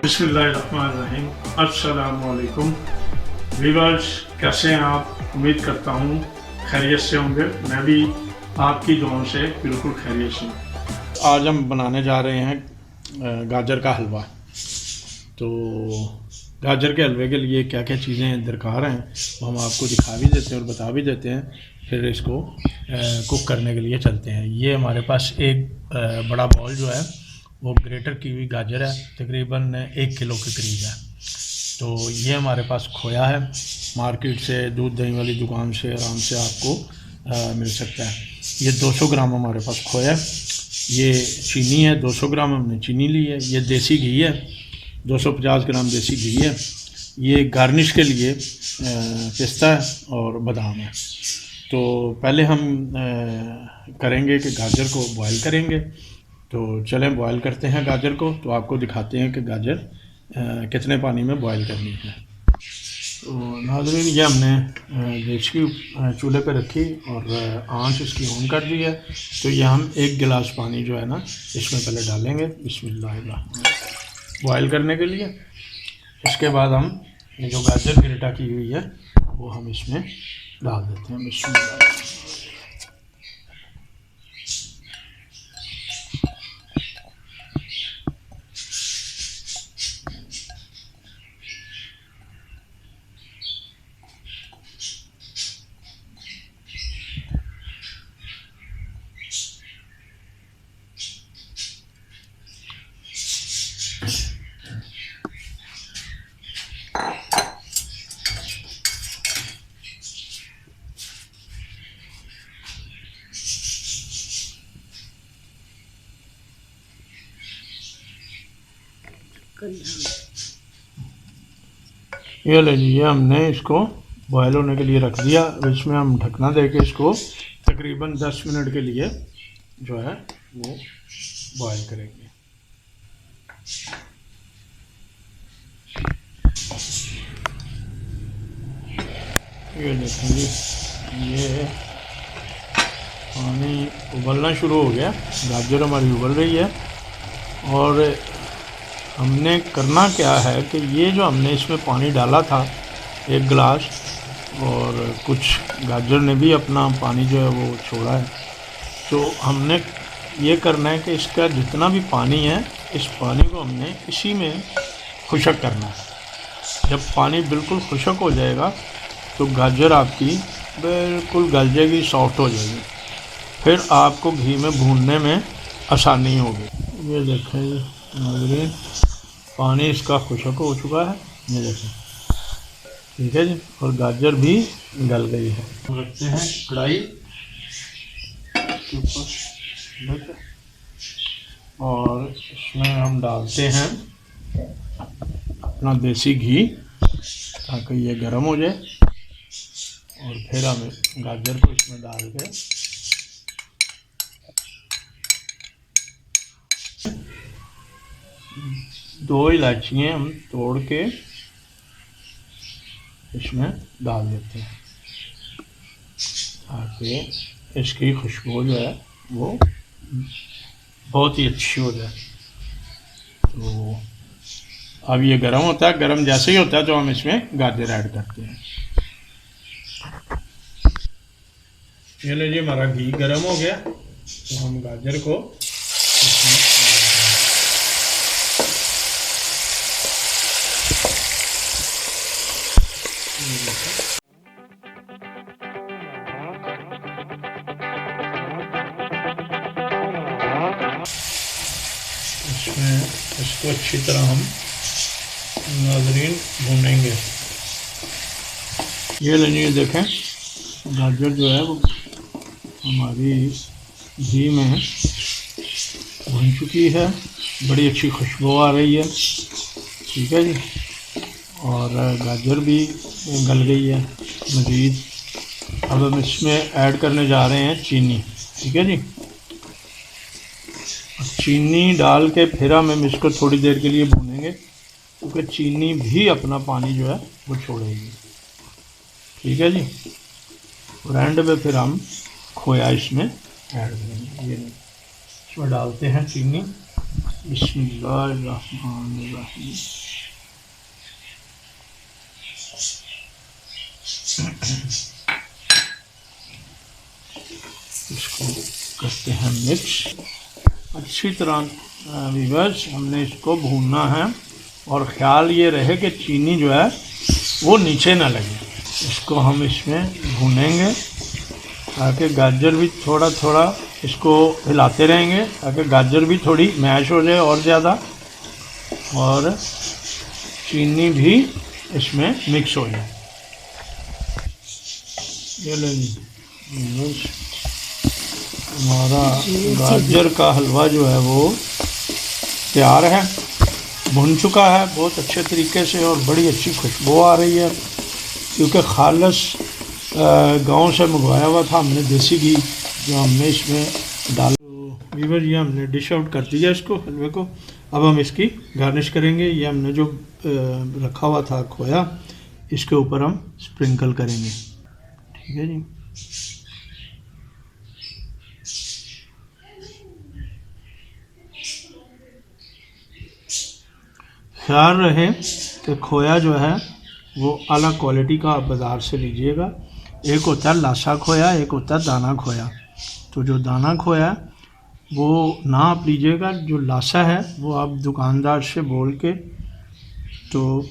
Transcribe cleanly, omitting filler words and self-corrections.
बिस्मिल्लाहिर्रहमानिर्रहीम। अस्सलामुअलैकुम व्यूअर्स, कैसे हैं आप? उम्मीद करता हूँ खैरियत से होंगे। मैं भी आपकी दुआओं से बिल्कुल खैरियत से हूँ। आज हम बनाने जा रहे हैं गाजर का हलवा। तो गाजर के हलवे के लिए क्या क्या चीज़ें दरकार हैं वो हम आपको दिखा भी देते हैं और बता भी देते हैं। फिर इसको कुक करने के लिए चलते हैं। ये हमारे पास एक बड़ा बॉल जो है वो ग्रेटर की हुई गाजर है, तकरीबन 1 किलो के करीब है। तो ये हमारे पास खोया है, मार्केट से दूध दही वाली दुकान से आराम से आपको मिल सकता है। ये 200 ग्राम हमारे पास खोया है। ये चीनी है, 200 ग्राम हमने चीनी ली है। ये देसी घी है, 250 ग्राम देसी घी है। ये गार्निश के लिए पिस्ता है और बादाम है। तो पहले हम करेंगे कि गाजर को बॉयल करेंगे। तो चलें बॉयल करते हैं गाजर को, तो आपको दिखाते हैं कि गाजर कितने पानी में बॉयल करनी है। तो नाज़रीन, ये हमने देश की चूल्हे पे रखी और आंच इसकी ऑन कर दी है। तो ये हम 1 गिलास पानी जो है ना इसमें पहले डालेंगे बिस्मिल्लाह बॉयल करने के लिए। इसके बाद हम ये जो गाजर ग्रेटा की हुई है वो हम इसमें डाल देते हैं बिस्मिल्लाह। ये लीजिए, हमने इसको बॉयल होने के लिए रख दिया। इसमें हम ढकना देके इसको तकरीबन 10 मिनट के लिए जो है वो बॉयल करेंगे। ये देखेंगे, ये पानी उबलना शुरू हो गया, गाजर हमारी उबल रही है। और हमने करना क्या है कि ये जो हमने इसमें पानी डाला था 1 गिलास, और कुछ गाजर ने भी अपना पानी जो है वो छोड़ा है। तो हमने ये करना है कि इसका जितना भी पानी है इस पानी को हमने इसी में खुशक करना है। जब पानी बिल्कुल खुशक हो जाएगा तो गाजर आपकी बिल्कुल गल जाएगी, सॉफ्ट हो जाएगी। फिर आपको घी में भूनने में आसानी होगी। ये देखें नाज़रीन, पानी इसका खुशक हो चुका है, ये देखें, ठीक है जी। और गाजर भी गल गई है। रखते हैं कढ़ाई के ऊपर और इसमें हम डालते हैं अपना देसी घी ताकि ये गर्म हो जाए। और फिर हम गाजर को इसमें डाल के दो इलायचियाँ हम तोड़ के इसमें डाल देते हैं ताकि इसकी खुशबू जो है वो बहुत ही अच्छी हो जाए। तो अब ये गर्म होता है, गर्म जैसे ही होता है तो हम इसमें गाजर ऐड करते हैं। ये लीजिए, हमारा घी गर्म हो गया, तो हम गाजर को इसमें इसको अच्छी तरह हम नाज़रीन भूनेंगे। ये लीजिए, देखें गाजर जो है वो हमारी घी में भुन चुकी है, बड़ी अच्छी खुशबू आ रही है, ठीक है जी। और गाजर भी गल गई है मज़ीद। अब हम इसमें ऐड करने जा रहे हैं चीनी, ठीक है जी। चीनी डाल के फिर हम इसको थोड़ी देर के लिए भूनेंगे, क्योंकि चीनी भी अपना पानी जो है वो छोड़ेगी, ठीक है जी। और एंड में फिर हम खोया इसमें ऐड करेंगे। ये इसमें डालते हैं चीनी। बिस्मिल्लाहिर्रहमानिर्रहीम। इसको करते हैं मिक्स अच्छी तरह। व्यूअर्स, हमने इसको भूनना है और ख़्याल ये रहे कि चीनी जो है वो नीचे ना लगे। इसको हम इसमें भूनेंगे ताकि गाजर भी थोड़ा थोड़ा इसको हिलाते रहेंगे ताकि गाजर भी थोड़ी मैश हो जाए और ज़्यादा, और चीनी भी इसमें मिक्स हो जाए। ये लेंगे हमारा गाजर का हलवा जो है वो तैयार है, भुन चुका है बहुत अच्छे तरीके से और बड़ी अच्छी खुशबू आ रही है, क्योंकि खालस गांव से मंगवाया हुआ था हमने देसी घी जो हमने इसमें डाला। वीवर ये हमने डिश आउट कर दिया इसको, हलवे को। अब हम इसकी गार्निश करेंगे। ये हमने जो रखा हुआ था खोया, इसके ऊपर हम स्प्रिंकल करेंगे। ठीक है जी। ख्याल रहे कि खोया जो है वो अलग क्वालिटी का आप बाज़ार से लीजिएगा। एक होता है लाशा खोया, एक होता है दाना खोया। तो जो दाना खोया वो ना आप लीजिएगा, जो लाशा है वो आप दुकानदार से बोल के तो